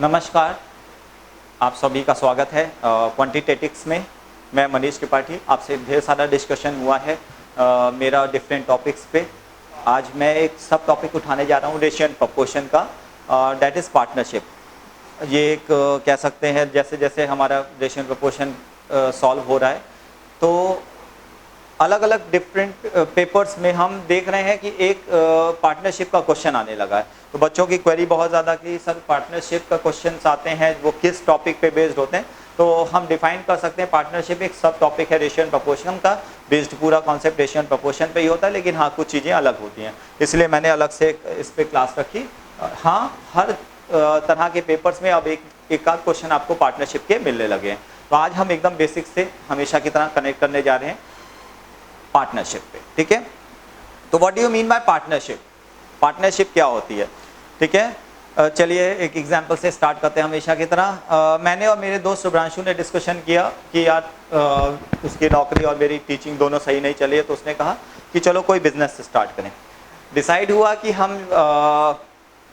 नमस्कार, आप सभी का स्वागत है क्वांटिटेटिक्स में। मैं मनीष त्रिपाठी, आपसे ढेर सारा डिस्कशन हुआ है मेरा डिफरेंट टॉपिक्स पे। आज मैं एक सब टॉपिक उठाने जा रहा हूँ रेशियो एंड प्रपोर्शन का, दैट इज़ पार्टनरशिप। ये एक कह सकते हैं जैसे जैसे हमारा रेशियो एंड प्रपोर्शन सॉल्व हो रहा है तो अलग अलग डिफरेंट पेपर्स में हम देख रहे हैं कि एक पार्टनरशिप का क्वेश्चन आने लगा है। तो बच्चों की क्वेरी बहुत ज़्यादा कि सर पार्टनरशिप का क्वेश्चन आते हैं वो किस टॉपिक पे बेस्ड होते हैं। तो हम डिफाइन कर सकते हैं पार्टनरशिप एक सब टॉपिक है रेशियो एंड प्रपोर्शन का, बेस्ड पूरा कॉन्सेप्ट रेशियो एंड प्रपोर्शन पे ही होता है, लेकिन हाँ कुछ चीज़ें अलग होती हैं, इसलिए मैंने अलग से इस पर क्लास रखी। हाँ, हर तरह के पेपर्स में अब एक आध क्वेश्चन आपको पार्टनरशिप के मिलने लगे हैं। तो आज हम एकदम बेसिक से हमेशा की तरह कनेक्ट करने जा रहे हैं पार्टनरशिप पे, ठीक है। तो what do you mean by partnership? Partnership क्या होती है, ठीक है। चलिए एक एग्जांपल से स्टार्ट करते हैं हमेशा की तरह। मैंने और मेरे दोस्त शुभ्रांशु ने डिस्कशन किया कि यार उसकी नौकरी और मेरी टीचिंग दोनों सही नहीं चली है, तो उसने कहा कि चलो कोई बिजनेस स्टार्ट करें। डिसाइड हुआ कि हम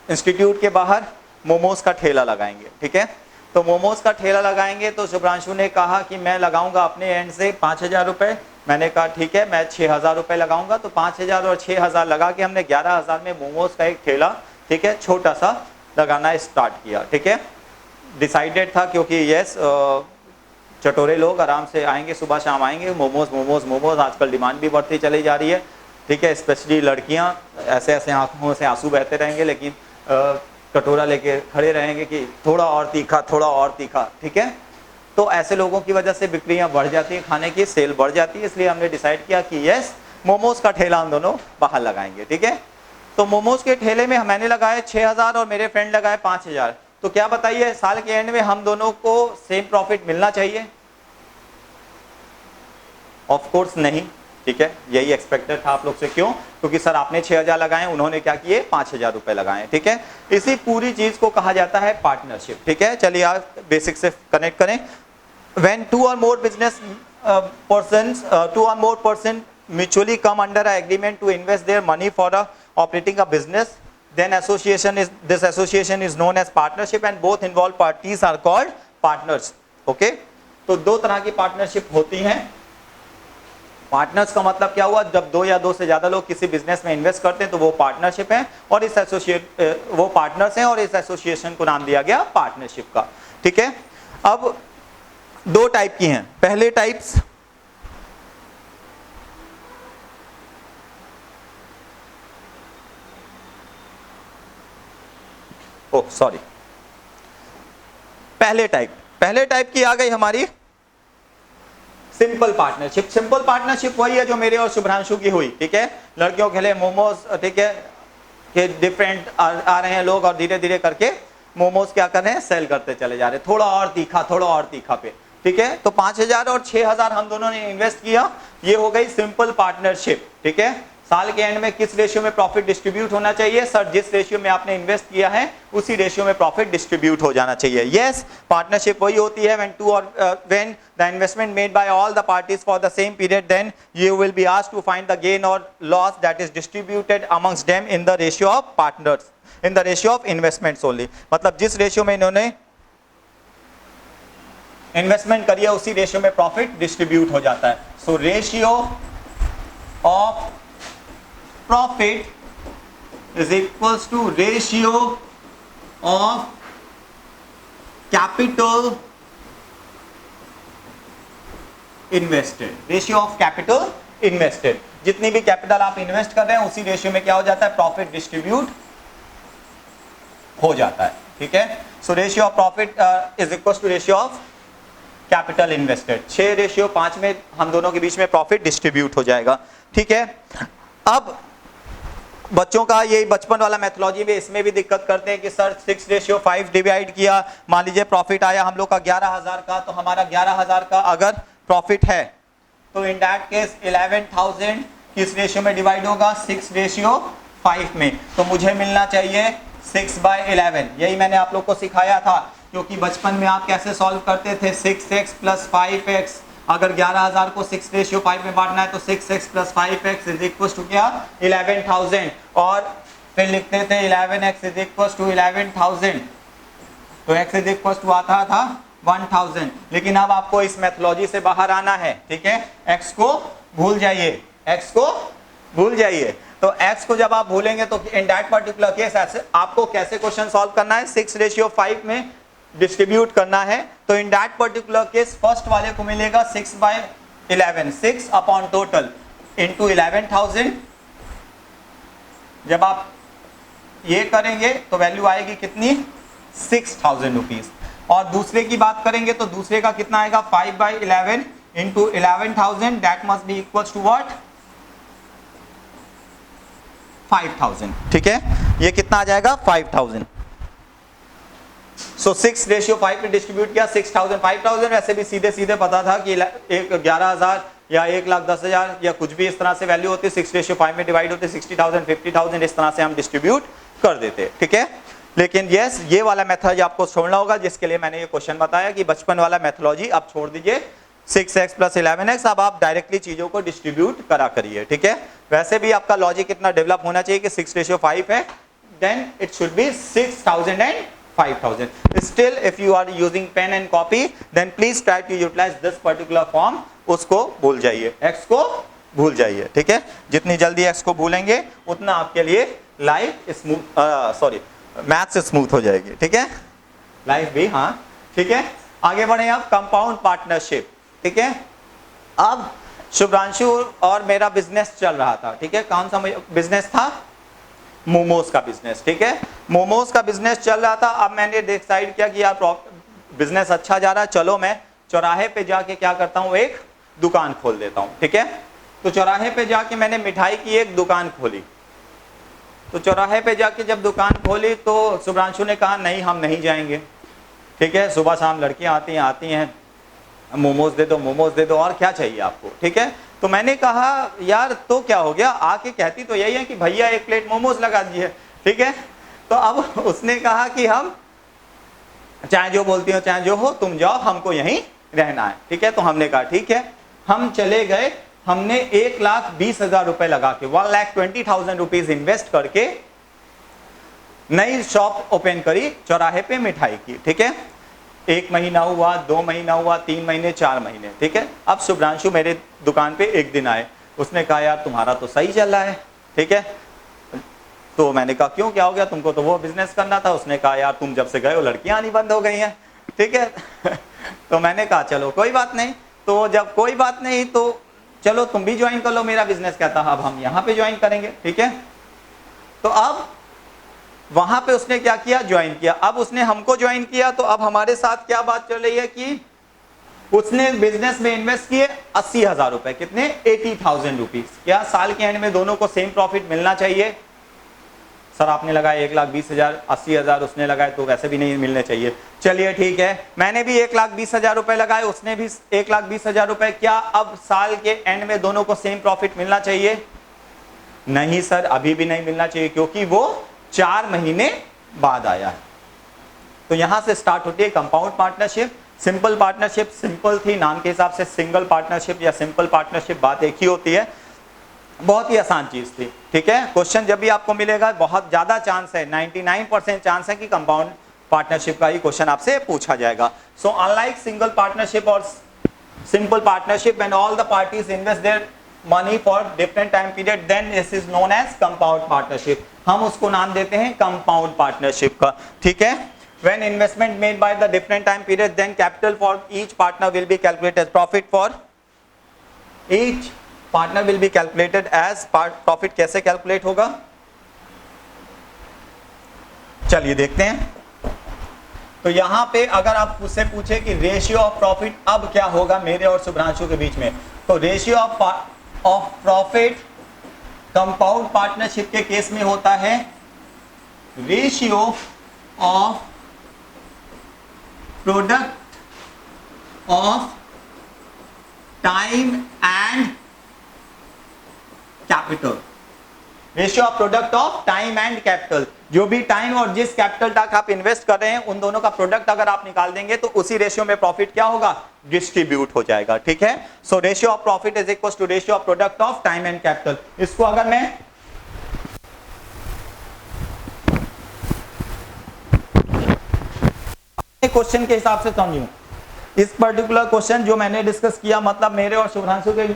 इंस्टीट्यूट के बाहर मोमोज का ठेला लगाएंगे, ठीक है। तो मोमोज का ठेला लगाएंगे तो शुभ्रांशु ने कहा कि मैं लगाऊंगा अपने एंड से 5,000 रुपये। मैंने कहा ठीक है, मैं 6,000 रुपये लगाऊंगा। तो 5,000 और 6,000 लगा के हमने 11,000 में मोमोज का एक ठेला, ठीक है, छोटा सा लगाना स्टार्ट किया, ठीक है। डिसाइडेड था क्योंकि यस चटोरे लोग आराम से आएंगे, सुबह शाम आएंगे, मोमोज मोमोज मोमोज, आजकल डिमांड भी बढ़ती चली जा रही है, ठीक है। स्पेशली लड़कियां ऐसे ऐसे आंखों से आंसू बहते रहेंगे, लेकिन कटोरा लेके खड़े रहेंगे कि थोड़ा और तीखा, थोड़ा और तीखा, ठीक है। तो ऐसे लोगों की वजह से बिक्रियां बढ़ जाती हैं, खाने की सेल बढ़ जाती है, इसलिए हमने डिसाइड किया कि यस मोमोज का ठेला हम दोनों बाहर लगाएंगे, ठीक है। तो मोमोज के ठेले में मैंने लगाए 6,000 और मेरे फ्रेंड लगाए 5,000। तो क्या बताइए, साल के एंड में हम दोनों को सेम प्रॉफिट मिलना चाहिए? ऑफ कोर्स नहीं, ठीक है। यही एक्सपेक्टेड था आप लोग से। क्यों? क्योंकि सर आपने 6,000 लगाए, उन्होंने क्या किए 5,000 रुपए लगाए, ठीक है। इसी पूरी चीज को कहा जाता है पार्टनरशिप, ठीक है। चलिए आप बेसिक से कनेक्ट करें। When two or more business person mutually come under an agreement to invest their money for operating a business, then this association is known as partnership and both involved parties are called partners, okay। तो दो तरह की partnership होती हैं। Partners का मतलब क्या हुआ? जब दो या दो से ज्यादा लोग किसी बिजनेस में इन्वेस्ट करते हैं तो वो पार्टनरशिप है, और इस वो पार्टनर्स हैं और इस एसोसिएशन को नाम दिया गया पार्टनरशिप का, ठीक है। अब दो टाइप की हैं। पहले टाइप्स पहले टाइप की आ गई हमारी सिंपल पार्टनरशिप। सिंपल पार्टनरशिप वही है जो मेरे और शुभ्रांशु की हुई, ठीक है। लड़कियों के लिए मोमोज, ठीक है, के डिफरेंट आ रहे हैं लोग और धीरे धीरे करके मोमोज क्या कर रहे हैं, सेल करते चले जा रहे हैं, थोड़ा और तीखा, थोड़ा और तीखा पे, ठीक है। तो 5,000 और 6,000 हम दोनों ने इन्वेस्ट किया, ये हो गई सिंपल पार्टनरशिप, ठीक है। साल के एंड में किस रेशियो में प्रॉफिट डिस्ट्रीब्यूट होना चाहिए? सर जिस रेशियो में आपने इन्वेस्ट किया है उसी रेशियो में प्रॉफिट डिस्ट्रीब्यूट हो जाना चाहिए। यस, पार्टनरशिप वही होती है when the investment made by all the parties for the same period, then you will be asked to find the gain or loss that is distributed amongst them in the ratio of partners, in the ratio of investments only। मतलब जिस ratio में इन्होंने investment करिए उसी ratio में profit distribute हो जाता है। So ratio of profit is equals to ratio of capital invested. Ratio of capital invested, जितनी भी कैपिटल आप इन्वेस्ट कर रहे हैं उसी रेशियो में क्या हो जाता है, प्रॉफिट डिस्ट्रीब्यूट हो जाता है, ठीक है। So ratio of profit is equals to ratio of capital invested. 6:5 में हम दोनों के बीच में प्रॉफिट डिस्ट्रीब्यूट हो जाएगा, ठीक है। अब बच्चों का ये बचपन वाला मेथोलॉजी में इसमें भी दिक्कत करते हैं कि सर 6:5 डिवाइड किया, मान लीजिए प्रॉफिट आया हम लोग का 11,000 का, तो हमारा 11,000 का अगर प्रॉफिट है तो इन दैट केस 11,000 किस रेशियो में डिवाइड होगा, 6:5 में। तो मुझे मिलना चाहिए 6/11। यही मैंने आप लोग को सिखाया था, क्योंकि बचपन में आप कैसे सॉल्व करते थे, 6x + 5x। अगर 11,000 को 6:5 में बांटना है तो 6x + 5x is equal to क्या, 11,000। और फिर लिखते थे 11x इज इक्वल टू 11,000 तो x इज इक्वल टू आता था 1000, लेकिन अब आपको इस मेथोलॉजी से बाहर आना है, ठीक है। x को भूल जाइए, x को भूल जाइए। तो x को जब आप भूलेंगे तो इन दैट पर्टिकुलर केस ऐसे आपको कैसे क्वेश्चन सॉल्व करना है, 6:5 में डिस्ट्रीब्यूट करना है। तो in that particular case first वाले को मिलेगा 6/11, 6 अपॉन टोटल इंटू 11,000। जब आप ये करेंगे तो वैल्यू आएगी कितनी, 6,000 रुपीज। और दूसरे की बात करेंगे तो दूसरे का कितना आएगा, 5/11 into 11,000, that must be equal to what, 5,000, ठीक है। ये कितना आ जाएगा, 5,000। सो 6:5 पे डिस्ट्रीब्यूट किया, 6,000 5,000। वैसे भी सीधे सीधे पता था कि 11,000 या 1,10,000 या कुछ भी इस तरह से वैल्यू होती है, 6:5 में डिवाइड होते 60,000 50,000, इस तरह से हम डिस्ट्रीब्यूट कर देते, ठीक है। लेकिन यस, ये वाला मेथड आपको छोड़ना होगा, जिसके लिए मैंने ये क्वेश्चन बताया कि बचपन वाला मेथोलॉजी आप छोड़ दीजिए, 6x + 11x। अब आप डायरेक्टली चीजों को डिस्ट्रीब्यूट करा करिए, ठीक है। वैसे भी आपका लॉजिक इतना डेवलप होना चाहिए कि 6:5 है, then it should be 6,000 and 5,000. Still, if you are using pen and copy, then please try to utilize this particular form. उसको भूल जाइए, x को भूल जाइए, ठीक है। जितनी जल्दी x को भूलेंगे उतना आपके लिए लाइफ स्मूथ, मैथ्स स्मूथ हो जाएगी, ठीक है। लाइफ भी, हाँ, ठीक है। आगे बढ़े आप, कंपाउंड पार्टनरशिप, ठीक है। अब शुभ्रांशु और मेरा बिजनेस चल रहा था, ठीक है। कौन सा बिजनेस था, मोमोज का बिजनेस, ठीक है। मोमोज का बिजनेस चल रहा था। अब मैंने डिसाइड किया कि यार बिजनेस अच्छा जा रहा है, चलो मैं चौराहे पे जाके क्या करता हूँ, एक दुकान खोल देता हूँ, ठीक है। तो चौराहे पे जाके मैंने मिठाई की एक दुकान खोली। तो चौराहे पे जाके जब दुकान खोली तो शुभ्रांशु ने कहा नहीं, हम नहीं जाएंगे, ठीक है। सुबह शाम लड़कियां आती हैं, मोमोज दे दो, मोमोज दे दो, और क्या चाहिए आपको, ठीक है। तो मैंने कहा यार तो क्या हो गया, आके कहती तो यही है कि भैया 1 प्लेट मोमोज लगा दिए, ठीक है। तो अब उसने कहा कि हम चाहे जो बोलती हो चाहे जो हो, तुम जाओ, हमको यहीं रहना है, ठीक है। तो हमने कहा ठीक है, हम चले गए। हमने 1,20,000 रुपए लगा के, 1,20,000 रुपीज इन्वेस्ट करके नई शॉप ओपन करी चौराहे पे मिठाई की, ठीक है। 1 महीना हुआ, 2 महीना हुआ, 3 महीने, 4 महीने, ठीक है। अब शुभ्रांशु मेरे दुकान पे एक दिन आए, उसने कहा यार तुम्हारा तो सही चल रहा है, ठीक है। तो मैंने कहा क्यों, क्या हो गया, तुमको तो वो बिजनेस करना था। उसने कहा यार तुम जब से गए हो लड़कियां आनी बंद हो गई हैं, ठीक है। तो मैंने कहा चलो कोई बात नहीं। तो जब कोई बात नहीं तो चलो तुम भी ज्वाइन कर लो मेरा बिजनेस। कहता अब हम यहाँ पे ज्वाइन करेंगे, ठीक है। तो अब वहां पे उसने क्या किया, ज्वाइन किया। अब उसने हमको ज्वाइन किया, तो अब हमारे साथ क्या बात चल रही है कि उसने बिजनेस में इन्वेस्ट किए 80,000 रुपए। कितने, 80,000 रुपीज। क्या साल के एंड में दोनों को सेम प्रॉफिट मिलना चाहिए? सर आपने लगाया 1,20,000, 80,000 उसने लगाए, तो वैसे भी नहीं मिलने चाहिए। चलिए ठीक है, मैंने भी 1,20,000 रुपए लगाए, उसने भी 1,20,000 रुपए। क्या अब साल के एंड में दोनों को सेम प्रॉफिट मिलना चाहिए? नहीं सर, अभी भी नहीं मिलना चाहिए, क्योंकि वो 4 महीने बाद आया है। तो यहां से स्टार्ट होती है compound partnership. Simple partnership simple थी, नाम के हिसाब से सिंगल पार्टनरशिप या सिंपल पार्टनरशिप, बात एक ही होती है। बहुत ही आसान चीज थी, ठीक है। क्वेश्चन जब भी आपको मिलेगा, बहुत ज्यादा चांस है, 99% चांस है कि कंपाउंड पार्टनरशिप का ही क्वेश्चन आपसे पूछा जाएगा। सो अनलाइक सिंगल पार्टनरशिप और simple partnership, when all the parties invest their money for different time period, then this is known as compound partnership. हम उसको नाम देते हैं कंपाउंड पार्टनरशिप का, ठीक है। When investment made by the different time period, then capital for each partner will be calculated. Profit for each partner will be calculated as profit. कैसे calculate होगा, चलिए देखते हैं। तो यहां पे अगर आप उससे पूछे कि रेशियो ऑफ प्रॉफिट अब क्या होगा मेरे और शुभ्रांशु के बीच में, तो ratio of profit compound partnership के केस में होता है ratio of product of time and capital. Ratio of product of time and capital, जो भी टाइम और जिस कैपिटल तक आप इन्वेस्ट कर रहे हैं, उन दोनों का प्रोडक्ट अगर आप निकाल देंगे तो उसी रेशियो में प्रॉफिट क्या होगा, डिस्ट्रीब्यूट हो जाएगा, ठीक है। So ratio of profit is equal to ratio of product of time and capital. इसको अगर मैं क्वेश्चन के हिसाब से समझूं, इस पर्टिकुलर क्वेश्चन जो मैंने डिस्कस किया, मतलब मेरे और शुभ्रांशु के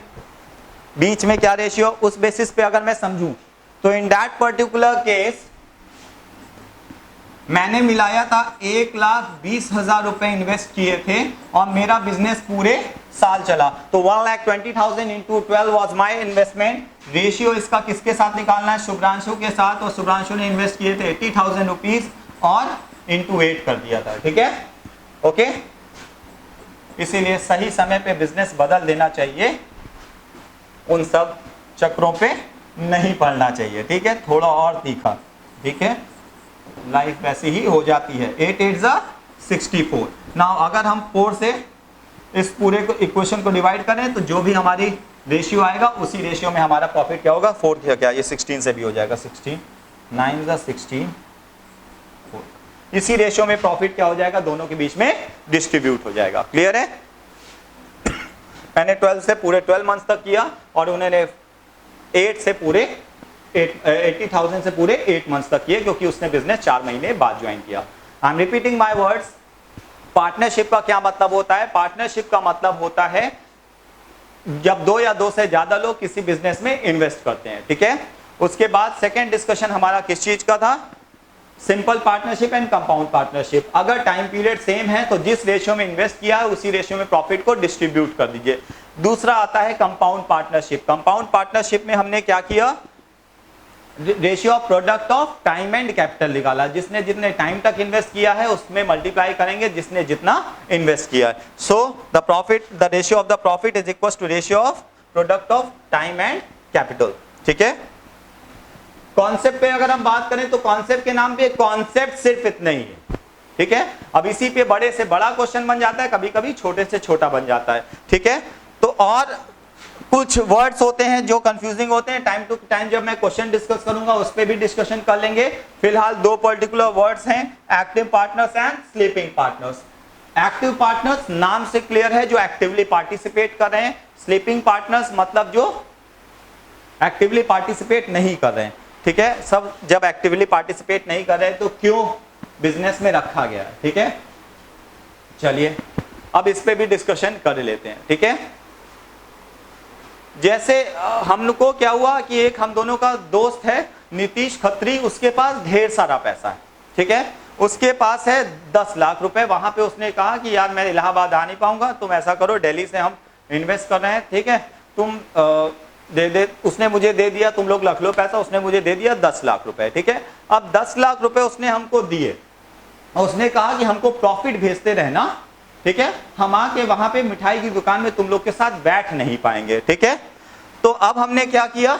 बीच में क्या रेशियो, उस बेसिस पे अगर मैं समझूं तो इन दैट पर्टिकुलर केस मैंने मिलाया था 1,20,000 रुपए इन्वेस्ट किए थे और मेरा बिजनेस पूरे साल चला, तो 1,20,000 into 12 was my investment. Ratio इसका किसके साथ निकालना है, शुभ्रांशु के साथ, और शुभ्रांशु ने इन्वेस्ट किए थे 80,000 रुपीज और इंटू 8 कर दिया था, ठीक है, ओके। इसीलिए सही समय पे बिजनेस बदल देना चाहिए, उन सब चक्रों पे नहीं पड़ना चाहिए, ठीक है, थोड़ा और तीखा, ठीक है, लाइफ वैसी ही हो जाती है। 8 8 जा 64। नाउ अगर हम 4 से इस पूरे को इक्वेशन को डिवाइड करें तो जो भी हमारी रेशियो आएगा उसी रेशियो में हमारा प्रॉफिट क्या होगा, 4 क्या, ये 16 से भी हो जाएगा, 16 9 जा 16 4। इसी रेशियो में प्रॉफिट क्या हो जाएगा, दोनों के बीच में डिस्ट्रीब्यूट हो जाएगा। क्लियर है? मैंने 12 से पूरे 12 मंथ्स तक किया और उन्होंने 8 से पूरे 80,000 से पूरे 8 मंथ्स तक किए, क्योंकि उसने बिजनेस 4 महीने बाद ज्वाइन किया। I am repeating my words. Partnership का क्या मतलब होता है? पार्टनरशिप का मतलब होता है जब 2 या 2 से ज्यादा लोग किसी बिजनेस में इन्वेस्ट करते हैं, ठीक है। उसके बाद सेकेंड डिस्कशन हमारा किस चीज का था, simple partnership and compound partnership. अगर टाइम पीरियड सेम है तो जिस रेशियो में इन्वेस्ट किया है उसी रेशियो में प्रॉफिट को डिस्ट्रीब्यूट कर दीजिए। दूसरा आता है कंपाउंड पार्टनरशिप। कंपाउंड पार्टनरशिप में हमने क्या किया, ratio of product of time and capital निकाला। जिसने जितने टाइम तक इन्वेस्ट किया है उसमें मल्टीप्लाई करेंगे जिसने जितना इन्वेस्ट किया है। So the profit, the ratio of the profit is equal to ratio of product of time and capital, ठीक है। कॉन्सेप्ट पे अगर हम बात करें तो कॉन्सेप्ट के नाम पे कॉन्सेप्ट सिर्फ इतना ही है, ठीक है। अब इसी पे बड़े से बड़ा क्वेश्चन बन जाता है, कभी कभी छोटे से छोटा बन जाता है, ठीक है। तो और कुछ वर्ड्स होते हैं जो कंफ्यूजिंग होते हैं, टाइम टू टाइम जब मैं क्वेश्चन डिस्कस करूंगा उस पर भी डिस्कशन कर लेंगे। फिलहाल 2 पर्टिकुलर वर्ड्स हैं, active partners and sleeping partners. Active partners नाम से क्लियर है, जो एक्टिवली पार्टिसिपेट कर रहे हैं। स्लीपिंग पार्टनर्स मतलब जो एक्टिवली पार्टिसिपेट नहीं कर रहे हैं, ठीक है। सब जब एक्टिवली पार्टिसिपेट नहीं कर रहे तो क्यों बिजनेस में रखा गया है, ठीक है। चलिए अब इस पे भी डिस्कशन कर लेते हैं, ठीक है। जैसे हम लोग को क्या हुआ कि एक हम दोनों का दोस्त है नीतीश खत्री, उसके पास ढेर सारा पैसा है, ठीक है। उसके पास है 10 लाख रुपए। वहां पे उसने कहा कि यार मैं इलाहाबाद आ नहीं पाऊंगा, तुम ऐसा करो दिल्ली से हम इन्वेस्ट कर रहे हैं, ठीक है, तुम दे। उसने मुझे दे दिया, तुम लोग रख लो पैसा, उसने मुझे दे दिया 10 लाख रुपए, ठीक है। अब 10 लाख रुपए उसने हमको दिए और उसने कहा कि हमको प्रॉफिट भेजते रहना, ठीक है, हम आके वहां पे मिठाई की दुकान में तुम लोग के साथ बैठ नहीं पाएंगे, ठीक है। तो अब हमने क्या किया,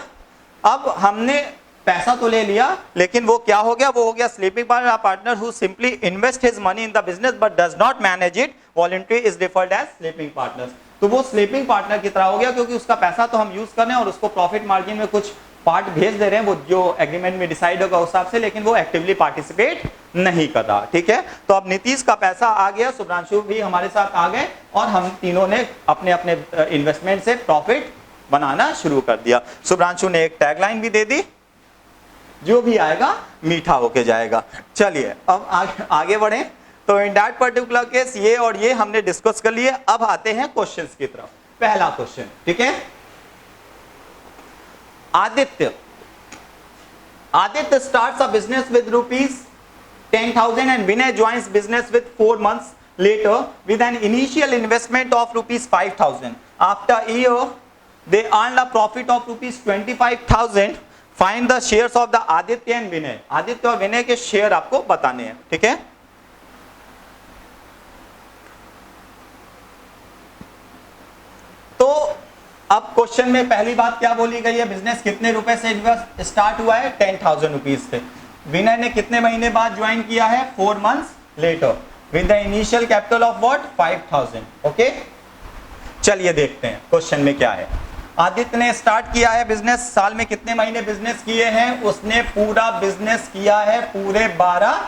अब हमने पैसा तो ले लिया, लेकिन वो क्या हो गया, वो हो गया sleeping partner who simply invest his money in the business but does not manage it. Voluntary is differed as sleeping partner. तो वो स्लीपिंग पार्टनर की तरह हो गया, क्योंकि उसका पैसा तो हम यूज कर रहे हैं और उसको प्रॉफिट मार्जिन में कुछ पार्ट भेज दे रहे हैं, वो जो एग्रीमेंट में डिसाइड होगा उस हिसाब से, लेकिन वो एक्टिवली पार्टिसिपेट नहीं कर रहा, ठीक है। तो अब नीतीश का पैसा आ गया, शुभ्रांशु भी हमारे साथ आ गए और हम तीनों ने अपने अपने इन्वेस्टमेंट से प्रॉफिट बनाना शुरू कर दिया। शुभ्रांशु ने एक टैगलाइन भी दे दी, जो भी आएगा मीठा होके जाएगा। चलिए अब आगे बढ़े। तो इन दैट पर्टिकुलर केस ये और ये हमने डिस्कस कर लिए। अब आते हैं क्वेश्चंस की तरफ। पहला क्वेश्चन, ठीक है। Aditya starts a business with rupees 10,000 and Vinay joins business with 4 months later with an initial investment of rupees 5,000. After a year, they earned a profit of rupees 25,000. Find the shares of the Aditya and Vinay. Aditya और विनय के share आपको बताने हैं, ठीक है। तो अब question में पहली बात क्या बोली गई है, बिजनेस कितने रुपए से स्टार्ट हुआ है, 10,000 रुपीज से। विनय ने कितने महीने बाद ज्वाइन किया है, 4 months later with the initial capital of what, 5,000, okay. चलिए देखते हैं क्वेश्चन में क्या है। आदित्य ने स्टार्ट किया है बिजनेस, साल में कितने महीने बिजनेस किए हैं, उसने पूरा बिजनेस किया है पूरे 12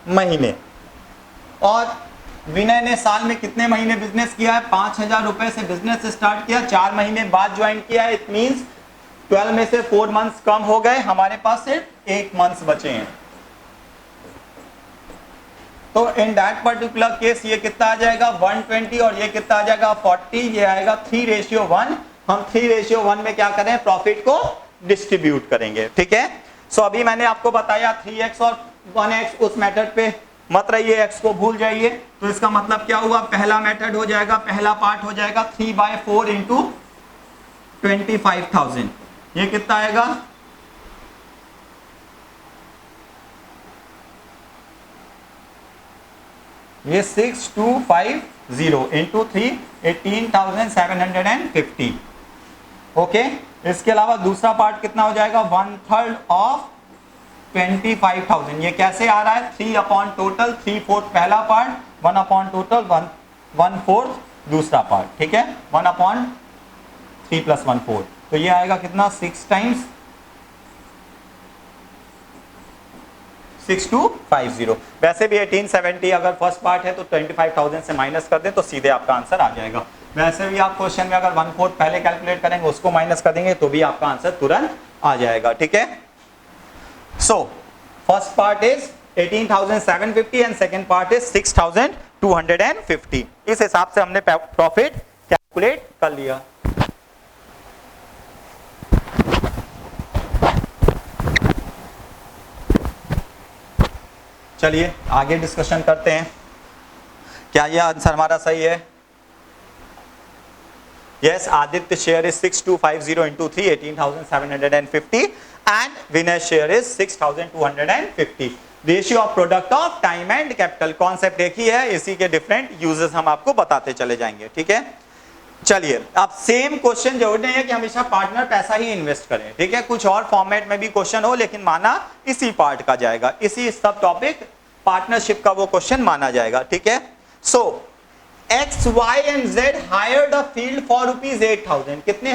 महीने। और विनय ने साल में कितने महीने बिजनेस किया है, 5,000 रुपए से बिजनेस स्टार्ट किया, 4 महीने बाद ज्वाइन किया है। इट मींस 12 में से 4 months कम हो गए, हमारे पास सिर्फ 8 months बचे हैं। तो इन दैट पर्टिकुलर केस ये कितना आ जाएगा 120 और ये कितना आ जाएगा 40, ये आएगा 3:1। हम 3:1 में क्या करें, प्रॉफिट को डिस्ट्रीब्यूट करेंगे, ठीक है। सो अभी मैंने आपको बताया 3x और 1x, उस मेथड पे मत रहिए, x को भूल जाइए। तो इसका मतलब क्या हुआ, पहला मेथड हो जाएगा, पहला पार्ट हो जाएगा 3/4 इंटू 25,000, ये कितना आएगा, ये 6250 इंटू 3 18,750। ओके, इसके अलावा दूसरा पार्ट कितना हो जाएगा 1/3 ऑफ 25,000। ये कैसे आ रहा है, 3 अपॉन टोटल, 3/4 पहला पार्ट, 1 अपॉन टोटल, 1/4 दूसरा पार्ट, ठीक है। 1/3 + 1/4, तो ये आएगा कितना 6 टाइम्स 6250। वैसे भी 1870 अगर फर्स्ट पार्ट है तो 25,000 से माइनस कर दें तो सीधे आपका आंसर आ जाएगा। वैसे भी आप क्वेश्चन में अगर 1/4 पहले कैलकुलेट करेंगे, उसको माइनस कर देंगे तो भी आपका आंसर तुरंत आ जाएगा, ठीक है। So first part is 18,750 and second part is 6,250। इस हिसाब से हमने प्रॉफिट कैलकुलेट कर लिया। चलिए आगे डिस्कशन करते हैं, क्या यह आंसर हमारा सही है। Yes, Aditya share is 6250 into 3 18,750 and Vinay share is 6,250। Ratio of product of time and capital, concept एक ही है, इसी के डिफरेंट यूजेस हम आपको बताते चले जाएंगे, ठीक है। चलिए अब सेम क्वेश्चन, जरूरी नहीं है कि हमेशा पार्टनर पैसा ही इन्वेस्ट करें, ठीक है, कुछ और फॉर्मेट में भी क्वेश्चन हो, लेकिन माना इसी पार्ट का जाएगा, इसी सब टॉपिक पार्टनरशिप का वो क्वेश्चन माना जाएगा, ठीक है। सो X, Y and Z hired a field for ₹8,000। कितने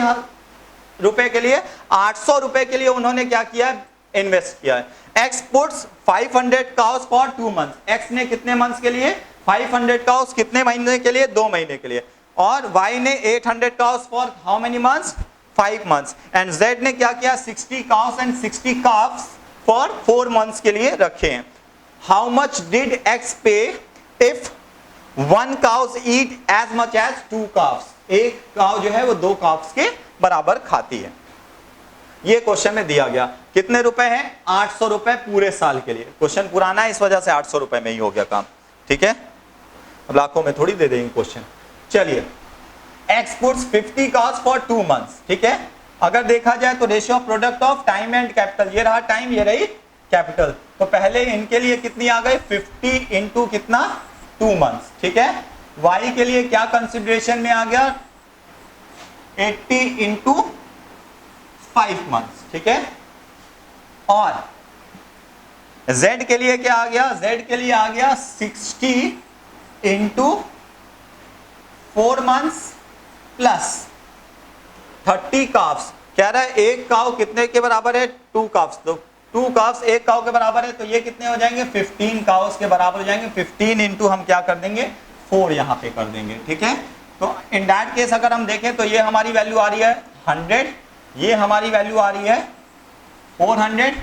रुपए के लिए, 800 रुपए के लिए उन्होंने क्या किया, इन्वेस्ट किया है। X puts 500 cows for 2 months। X ने कितने मंथ्स के लिए, 500 cows कितने महीने के लिए, 2 महीने के लिए। और Y ने 800 cows for how many months, 5 months। And Z ने क्या किया, 60 cows and 60 calves for 4 months के लिए रखे हैं। हाउ मच डिड X पे if 1 cows eat as much as 2 calves। एक काव जो है वो 2 calves के बराबर खाती है। ये क्वेश्चन में दिया गया, कितने रुपए हैं, 800 रुपए पूरे साल के लिए। क्वेश्चन पुराना है, इस वजह से 800 रुपए में ही हो गया काम, ठीक है। अब लाखों में थोड़ी दे देंगे क्वेश्चन। चलिए, X puts 50 cows for 2 months, ठीक है। अगर देखा जाए तो ratio of product of time and capital, ये रहा टाइम, ये रही कैपिटल। तो पहले इनके लिए कितनी आ गई, 50 इंटू कितना 2 months, ठीक है। Y के लिए क्या कंसिडरेशन में आ गया, 80 इंटू 5 months, ठीक है। और Z के लिए क्या आ गया, Z के लिए आ गया 60 इंटू 4 months प्लस 30 काफ्स। कह रहा है एक काव कितने के बराबर है, 2 काफ्स। तो 2 काफ्स एक काव के बराबर है, तो ये कितने हो जाएंगे, 15 काव्स के बराबर हो जाएंगे। 15 इंटू हम क्या कर देंगे, 4 यहाँ पे कर देंगे, ठीक है। तो इन दैट केस अगर हम देखें तो ये हमारी वैल्यू आ रही है 100, ये हमारी वैल्यू आ रही है 400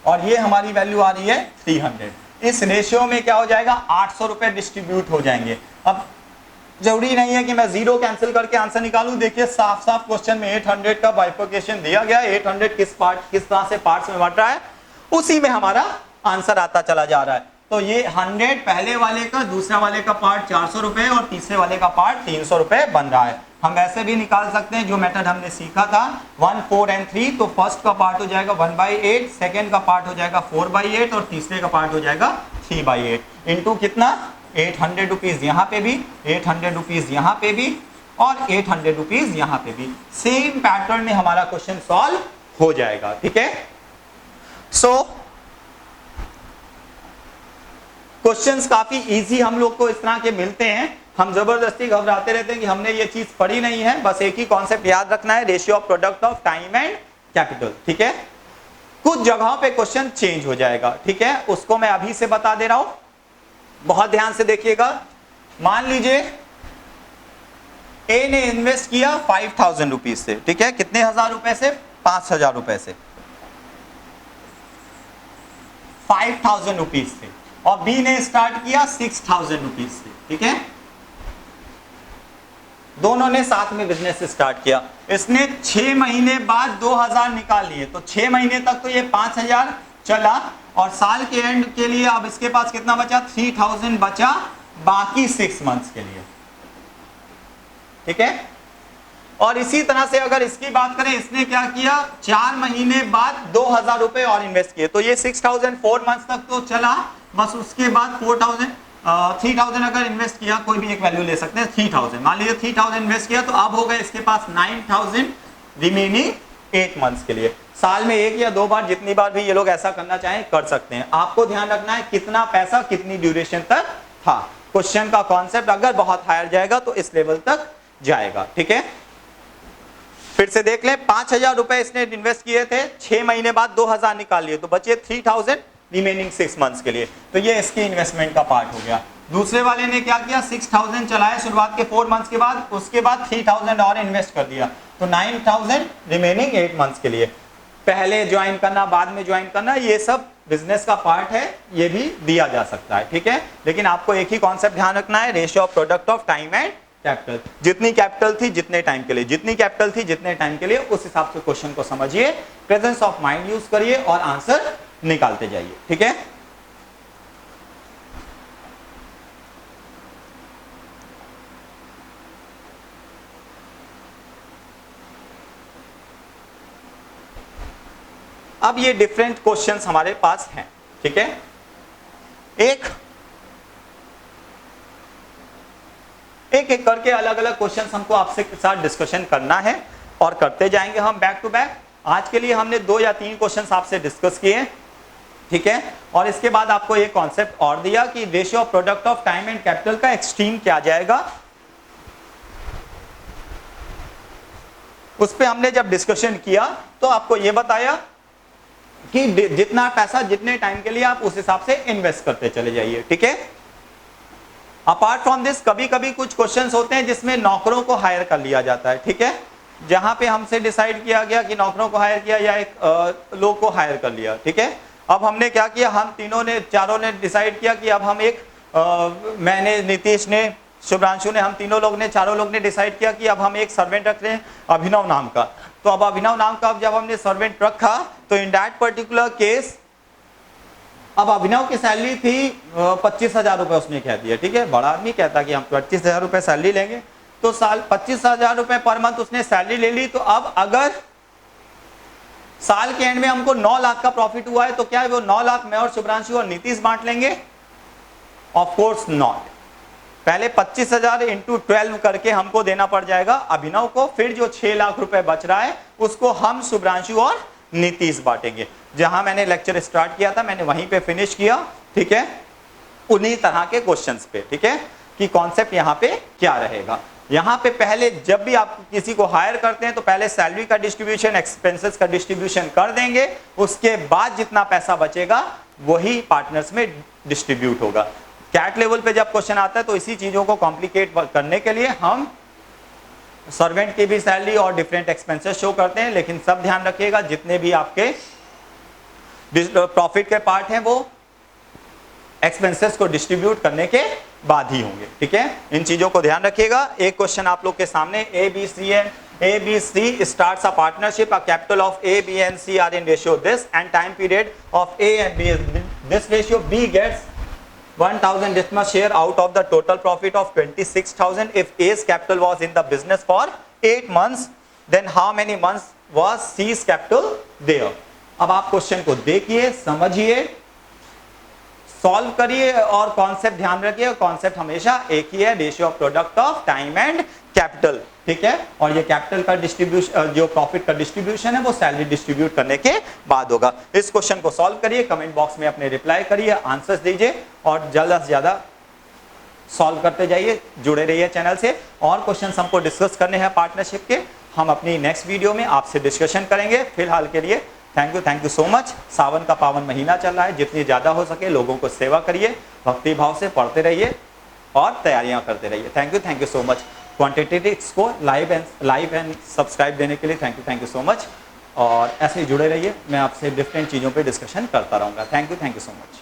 और ये हमारी वैल्यू आ रही है 300। इस रेशियो में क्या हो जाएगा, 800 रुपए डिस्ट्रीब्यूट हो जाएंगे। अब जरूरी नहीं है कि मैं जीरो कैंसिल करके आंसर निकालूं। देखिए साफ साफ क्वेश्चन में 800 का बाइफर्केशन दिया गया है, 800 किस तरह से पार्ट्स में बट रहा है, उसी में हमारा आंसर आता चला जा रहा है। तो ये 100 पहले वाले का, दूसरा वाले का पार्ट 400 रुपए और तीसरे वाले का पार्ट 300 रुपए बन रहा है। हम वैसे भी निकाल सकते हैं, जो मेथड हमने सीखा था 1, 4 एंड 3। तो फर्स्ट का पार्ट हो जाएगा 1/8, सेकेंड का पार्ट हो जाएगा 4/8 और तीसरे का पार्ट हो जाएगा 3/8 इंटू कितना 800 रुपीज यहाँ पे भी, 800 रुपीज यहाँ पे भी और 800 रुपीज यहाँ पे भी। सेम पैटर्न में हमारा क्वेश्चन सॉल्व हो जाएगा, ठीक है। सो क्वेश्चंस काफी इजी हम लोग को इस तरह के मिलते हैं। हम जबरदस्ती घबराते रहते हैं कि हमने ये चीज पढ़ी नहीं है। बस एक ही कॉन्सेप्ट याद रखना है, ratio of product of time and capital, ठीक है। कुछ जगहों पे क्वेश्चन चेंज हो जाएगा, ठीक है, उसको मैं अभी से बता दे रहा हूं, बहुत ध्यान से देखिएगा। मान लीजिए ए ने इन्वेस्ट किया 5000 रुपीज से, ठीक है, कितने हजार रुपए से, 5000 रुपए से, 5000 रुपीज से। और बी ने स्टार्ट किया 6,000 रुपीज से, ठीक है। दोनों ने साथ में बिजनेस स्टार्ट किया। इसने 6 महीने बाद 2,000 निकाल लिए, तो 6 महीने तक तो ये 5,000 चला और साल के एंड के लिए अब इसके पास कितना बचा, 3,000 बचा बाकी 6 मंथ्स के लिए, ठीक है। और इसी तरह से अगर इसकी बात करें, इसने क्या किया, 4 महीने बाद 2,000 रुपए और इन्वेस्ट किए, तो ये 6,000 4 मंथ्स तक तो चला, बस उसके बाद 3,000 अगर इन्वेस्ट किया, कोई भी एक वैल्यू ले सकते हैं, 3,000 मान लीजिए 3,000 इन्वेस्ट किया, तो अब हो गए इसके पास 9,000 रिमेनिंग 8 मंथ्स के लिए। साल में 1 या 2 बार, जितनी बार भी ये लोग ऐसा करना चाहें कर सकते हैं। आपको ध्यान रखना है कितना पैसा कितनी ड्यूरेशन तक था। क्वेश्चन का कॉन्सेप्ट अगर बहुत हायर जाएगा तो इस लेवल तक जाएगा, ठीक है। फिर से देख लें, 5,000 रुपए इसने इन्वेस्ट किए थे, 6 महीने बाद 2,000 निकाल लिए, तो बचे 3,000 रिमेनिंग 6 मंथ्स के लिए, तो ये इसकी इन्वेस्टमेंट का पार्ट हो गया। दूसरे वाले ने क्या किया, 6,000 चलाया शुरुआत के 4 मंथ्स के बाद, उसके बाद 3,000 और इन्वेस्ट कर दिया, तो 9,000 रिमेनिंग 8 मंथ्स के लिए। पहले ज्वाइन करना बाद में ज्वाइन करना, ये सब बिजनेस का पार्ट है, ये भी दिया जा सकता है, ठीक है। लेकिन आपको एक ही कॉन्सेप्ट ध्यान रखना है, ratio of product of time and capital. जितनी कैपिटल थी जितने टाइम के लिए, जितनी कैपिटल थी जितने टाइम के लिए, उस हिसाब से क्वेश्चन को समझिए, प्रेजेंस ऑफ माइंड यूज करिए और आंसर निकालते जाइए, ठीक है। अब ये डिफरेंट क्वेश्चंस हमारे पास हैं, ठीक है। एक करके अलग अलग क्वेश्चंस हमको आपसे साथ डिस्कशन करना है और करते जाएंगे हम बैक टू बैक। आज के लिए हमने 2 या 3 क्वेश्चंस आपसे डिस्कस किए, ठीक है। और इसके बाद आपको एक कॉन्सेप्ट और दिया कि ratio of product of time and capital का एक्सट्रीम क्या जाएगा, उस पर हमने जब डिस्कशन किया तो आपको यह बताया कि जितना पैसा जितने टाइम के लिए आप उस हिसाब से इन्वेस्ट करते चले जाइए, ठीक है। अपार्ट फ्रॉम दिस, कभी कभी कुछ क्वेश्चंस होते हैं जिसमें नौकरों को हायर कर लिया जाता है, ठीक है। जहां पे हमसे डिसाइड किया गया कि नौकरों को हायर किया या एक लोग को हायर कर लिया, ठीक है। अब हमने क्या किया, हम चारों ने डिसाइड किया कि अब हम मैंने, नीतीश ने, शुभ्रांशु ने, हम चारों लोग ने डिसाइड किया कि अब हम एक सर्वेंट रख रहे हैं अभिनव नाम का। तो अब अभिनव नाम का जब हमने सर्वेंट रखा तो इन दैट पर्टिकुलर केस अब अभिनव की सैलरी थी 25,000 रुपए, उसने कह दिया, ठीक है। बड़ा आदमी कहता कि हम 25,000 रुपए सैलरी लेंगे, तो साल 25,000 रुपए पर मंथ उसने सैलरी ले ली। तो अब अगर साल के एंड में हमको 9 लाख का प्रॉफिट हुआ है तो क्या वो 9 लाख मैं और शुभ्रांशु और नीतीश बांट लेंगे? Of course not. पहले 25,000 इंटू 12 करके हमको देना पड़ जाएगा अभिनव को, फिर जो 6 लाख रुपए बच रहा है उसको हम शुभ्रांशु और नीतीश बांटेंगे। जहां मैंने लेक्चर स्टार्ट किया था मैंने वहीं पे फिनिश किया, ठीक है, उन्हीं तरह के क्वेश्चंस पे, ठीक है, कि कॉन्सेप्ट यहाँ पे क्या रहेगा। यहाँ पे पहले जब भी आप किसी को हायर करते हैं तो पहले सैलरी का डिस्ट्रीब्यूशन, एक्सपेंसेस का डिस्ट्रीब्यूशन कर देंगे, उसके बाद जितना पैसा बचेगा वही पार्टनर्स में डिस्ट्रीब्यूट होगा। कैट लेवल पे जब क्वेश्चन आता है तो इसी चीजों को कॉम्प्लिकेट करने के लिए हम सर्वेंट की भी सैलरी और डिफरेंट एक्सपेंसेस शो करते हैं, लेकिन सब ध्यान रखिएगा जितने भी आपके प्रॉफिट के पार्ट हैं वो एक्सपेंसेस को डिस्ट्रीब्यूट करने के बाद ही होंगे, ठीक है। इन चीजों को ध्यान रखिएगा। एक क्वेश्चन आप लोग के सामने, ABC starts a partnership, a capital of A, B and C are in ratio this and time period of A and B is this ratio, B gets 1,000 Dismas share out of the total profit of 26,000. If A's capital was in the business for 8 months, then how many months was C's capital there? अब आप question को देखिए, समझिए, solve करिए और concept ध्यान रखिए। Concept हमेशा एक ही है, ratio of product of time and capital, ठीक है। और ये कैपिटल का डिस्ट्रीब्यूशन, जो प्रॉफिट का डिस्ट्रीब्यूशन है वो सैलरी डिस्ट्रीब्यूट करने के बाद होगा। इस क्वेश्चन को सॉल्व करिए, कमेंट बॉक्स में अपने रिप्लाई करिए, आंसर्स दीजिए और ज्यादा से ज्यादा सॉल्व करते जाइए। जुड़े रहिए चैनल से। और क्वेश्चंस हमको डिस्कस करने हैं पार्टनरशिप के, हम अपनी नेक्स्ट वीडियो में आपसे डिस्कशन करेंगे। फिलहाल के लिए थैंक यू सो मच। सावन का पावन महीना चल रहा है, जितनी ज़्यादा हो सके लोगों को सेवा करिए, भक्ति भाव से पढ़ते रहिए और तैयारियां करते रहिए। Thank you so much. Quantitatics को लाइव एंड सब्सक्राइब देने के लिए थैंक यू सो मच। और ऐसे ही जुड़े रहिए, मैं आपसे डिफरेंट चीज़ों पे डिस्कशन करता रहूँगा। Thank you so much.